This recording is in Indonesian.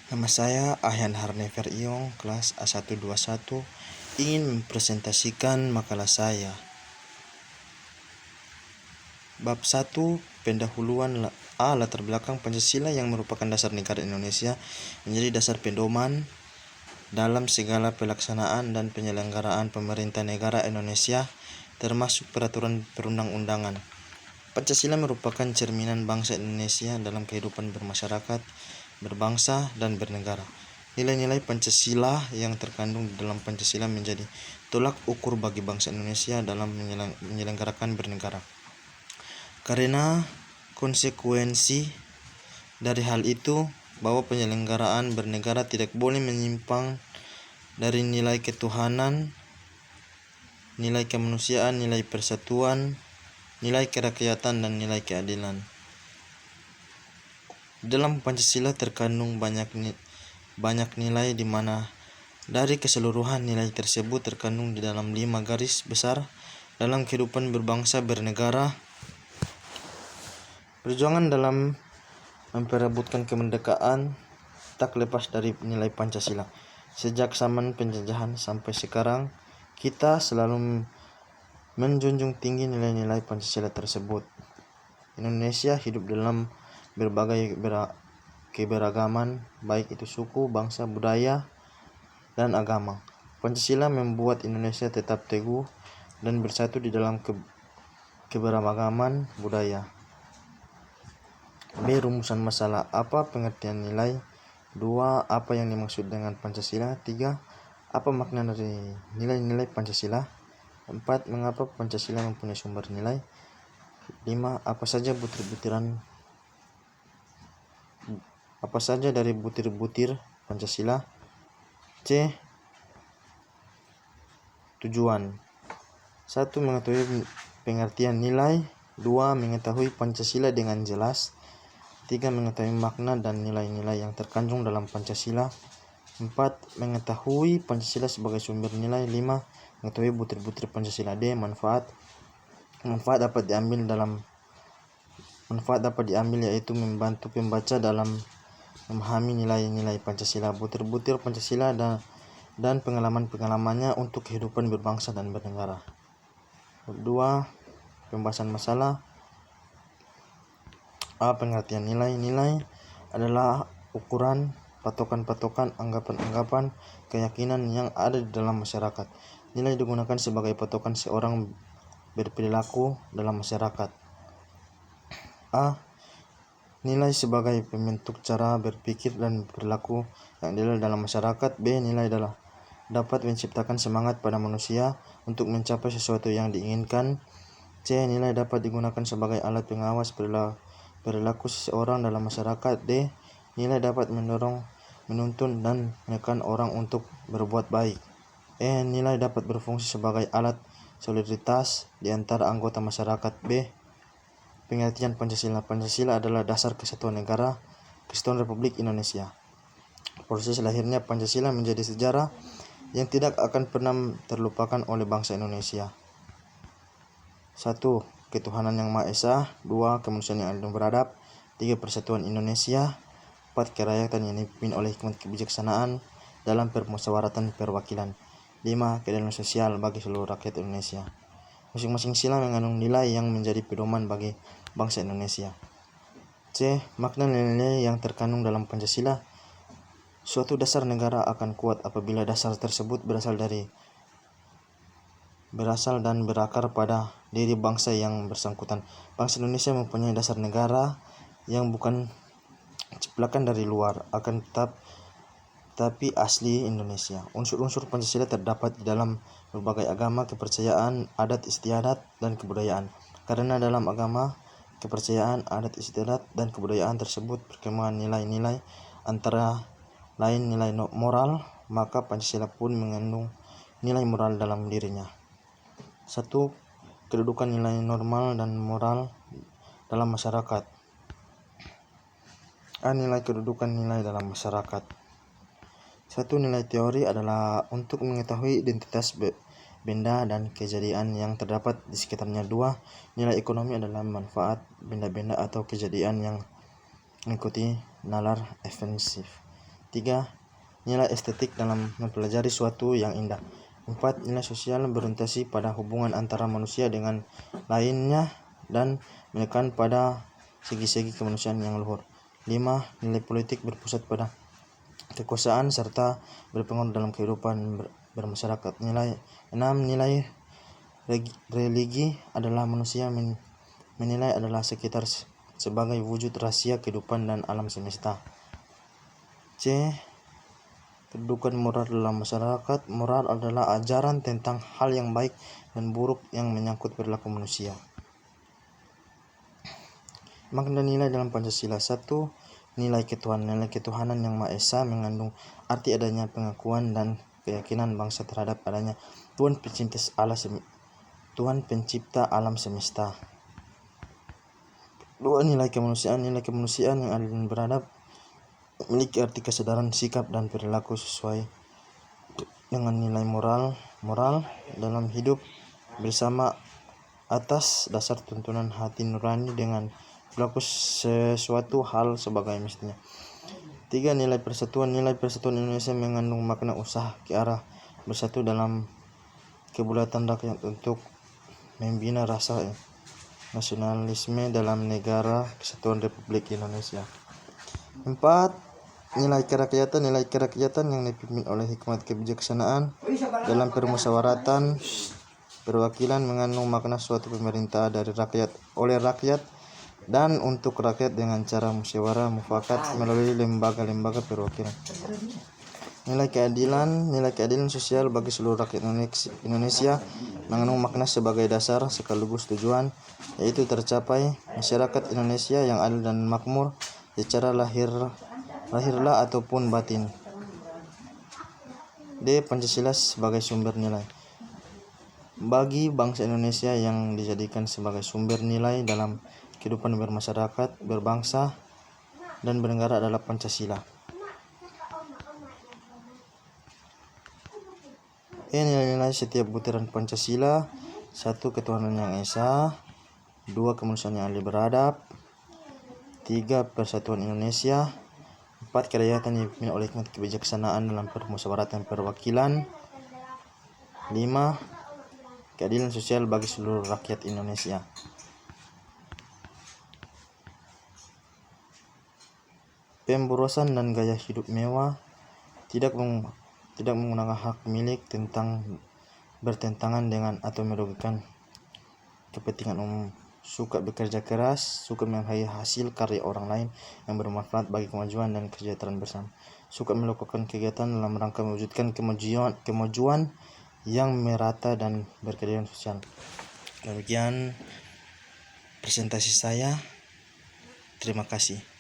Nama saya Ahyan Harnever Iong, kelas A121, ingin mempresentasikan makalah saya. Bab 1, pendahuluan latar belakang Pancasila yang merupakan dasar negara Indonesia menjadi dasar pedoman dalam segala pelaksanaan dan penyelenggaraan pemerintah negara Indonesia, termasuk peraturan perundang-undangan. Pancasila merupakan cerminan bangsa Indonesia dalam kehidupan bermasyarakat, berbangsa, dan bernegara. Nilai-nilai Pancasila yang terkandung di dalam Pancasila menjadi tolak ukur bagi bangsa Indonesia dalam menyelenggarakan bernegara. Karena konsekuensi dari hal itu bahwa penyelenggaraan bernegara tidak boleh menyimpang dari nilai ketuhanan, nilai kemanusiaan, nilai persatuan, nilai kerakyatan, dan nilai keadilan. Dalam Pancasila terkandung banyak nilai di mana dari keseluruhan nilai tersebut terkandung di dalam 5 garis besar dalam kehidupan berbangsa bernegara. Perjuangan dalam memperebutkan kemerdekaan tak lepas dari nilai Pancasila. Sejak zaman penjajahan sampai sekarang, kita selalu menjunjung tinggi nilai-nilai Pancasila tersebut. Indonesia hidup dalam berbagai keberagaman, baik itu suku, bangsa, budaya, dan agama. Pancasila membuat Indonesia tetap teguh dan bersatu di dalam keberagaman budaya. B. Rumusan masalah. Apa pengertian nilai? 2. Apa yang dimaksud dengan Pancasila? 3. Apa makna dari nilai-nilai Pancasila? 4. Mengapa Pancasila mempunyai sumber nilai? 5. Apa saja dari butir-butir Pancasila? C. Tujuan. 1. Mengetahui pengertian nilai. 2. Mengetahui Pancasila dengan jelas. 3. Mengetahui makna dan nilai-nilai yang terkandung dalam Pancasila. 4. Mengetahui Pancasila sebagai sumber nilai. 5. Mengetahui butir-butir Pancasila. D. Manfaat dapat diambil yaitu membantu pembaca dalam memahami nilai-nilai Pancasila, butir-butir Pancasila, dan pengalaman-pengalamannya untuk kehidupan berbangsa dan bernegara. 2. Pembahasan masalah. A. Pengertian nilai. Nilai adalah ukuran, patokan-patokan, anggapan-anggapan, keyakinan yang ada di dalam masyarakat. Nilai digunakan sebagai patokan seorang berperilaku dalam masyarakat. A. Nilai sebagai pembentuk cara berpikir dan perilaku yang ideal dalam masyarakat. B. Nilai dapat menciptakan semangat pada manusia untuk mencapai sesuatu yang diinginkan. C. Nilai dapat digunakan sebagai alat pengawas perilaku seseorang dalam masyarakat. D. Nilai dapat mendorong, menuntun, dan menekan orang untuk berbuat baik. E. Nilai dapat berfungsi sebagai alat solidaritas di antara anggota masyarakat. B. Pengertian Pancasila. Pancasila adalah dasar kesatuan negara, Kesatuan Republik Indonesia. Proses lahirnya Pancasila menjadi sejarah yang tidak akan pernah terlupakan oleh bangsa Indonesia. 1. Ketuhanan yang Maha Esa. 2. Kemanusiaan yang adil dan beradab. 3. Persatuan Indonesia. 4. Kerakyatan yang dipimpin oleh hikmat kebijaksanaan dalam permusyawaratan perwakilan. 5. Keadilan sosial bagi seluruh rakyat Indonesia. Masing-masing sila mengandung nilai yang menjadi pedoman bagi bangsa Indonesia. C. Makna nilai-nilai yang terkandung dalam Pancasila. Suatu dasar negara akan kuat apabila dasar tersebut berasal dan berakar pada diri bangsa yang bersangkutan. Bangsa Indonesia mempunyai dasar negara yang bukan ciplakan dari luar, akan tapi asli Indonesia. Unsur-unsur Pancasila terdapat di dalam berbagai agama, kepercayaan, adat istiadat, dan kebudayaan. Karena dalam agama, kepercayaan, adat istiadat, dan kebudayaan tersebut berkembang nilai-nilai, antara lain nilai moral, maka Pancasila pun mengandung nilai moral dalam dirinya. 1. Kedudukan nilai normal dan moral dalam masyarakat. A. Nilai kedudukan nilai dalam masyarakat. 1. Nilai teori adalah untuk mengetahui identitas benda dan kejadian yang terdapat di sekitarnya. 2. Nilai ekonomi adalah manfaat benda-benda atau kejadian yang mengikuti nalar efensif. 3. Nilai estetik dalam mempelajari suatu yang indah. 4. Nilai sosial berorientasi pada hubungan antara manusia dengan lainnya dan menekan pada segi-segi kemanusiaan yang luhur. 5. Nilai politik berpusat pada kekuasaan serta berpengaruh dalam kehidupan bermasyarakat. 6. Nilai religi adalah manusia menilai adalah sekitar sebagai wujud rahasia kehidupan dan alam semesta. C. Kedudukan moral dalam masyarakat. Moral adalah ajaran tentang hal yang baik dan buruk yang menyangkut perilaku manusia. Makna nilai dalam Pancasila. 1. Nilai ketuhanan. Nilai ketuhanan yang Maha Esa mengandung arti adanya pengakuan dan keyakinan bangsa terhadap adanya Tuhan pencipta alam semesta. 2. Nilai kemanusiaan. Nilai kemanusiaan yang adil dan beradab memiliki arti kesadaran sikap dan perilaku sesuai dengan nilai moral dalam hidup bersama atas dasar tuntunan hati nurani dengan berlaku sesuatu hal sebagai mestinya. 3. Nilai persatuan. Nilai persatuan Indonesia mengandung makna usaha ke arah bersatu dalam kebulatan rakyat untuk membina rasa nasionalisme dalam negara kesatuan Republik Indonesia. 4. Nilai kerakyatan. Nilai kerakyatan yang dipimpin oleh hikmat kebijaksanaan dalam permusyawaratan perwakilan mengandung makna suatu pemerintah dari rakyat, oleh rakyat, dan untuk rakyat dengan cara musyawarah mufakat melalui lembaga-lembaga perwakilan. Nilai keadilan. Nilai keadilan sosial bagi seluruh rakyat Indonesia mengandung makna sebagai dasar sekaligus tujuan, yaitu tercapai masyarakat Indonesia yang adil dan makmur secara lahirlah ataupun batin. D. Pancasila sebagai sumber nilai. Bagi bangsa Indonesia yang dijadikan sebagai sumber nilai dalam kehidupan bermasyarakat, berbangsa, dan bernegara adalah Pancasila. Nilai-nilai setiap butiran Pancasila. 1. Ketuhanan yang esa. 2. Kemanusiaan yang adil beradab. 3. Persatuan Indonesia. 4. Kerakyatan yang dipimpin oleh hikmat kebijaksanaan dalam permusyawaratan perwakilan. 5. Keadilan sosial bagi seluruh rakyat Indonesia. Pemborosan dan gaya hidup mewah, tidak menggunakan hak milik, bertentangan dengan atau merugikan kepentingan umum, suka bekerja keras, suka menghargai hasil karya orang lain yang bermanfaat bagi kemajuan dan kesejahteraan bersama, suka melakukan kegiatan dalam rangka mewujudkan kemajuan yang merata dan berkeadilan sosial. Demikian presentasi saya. Terima kasih.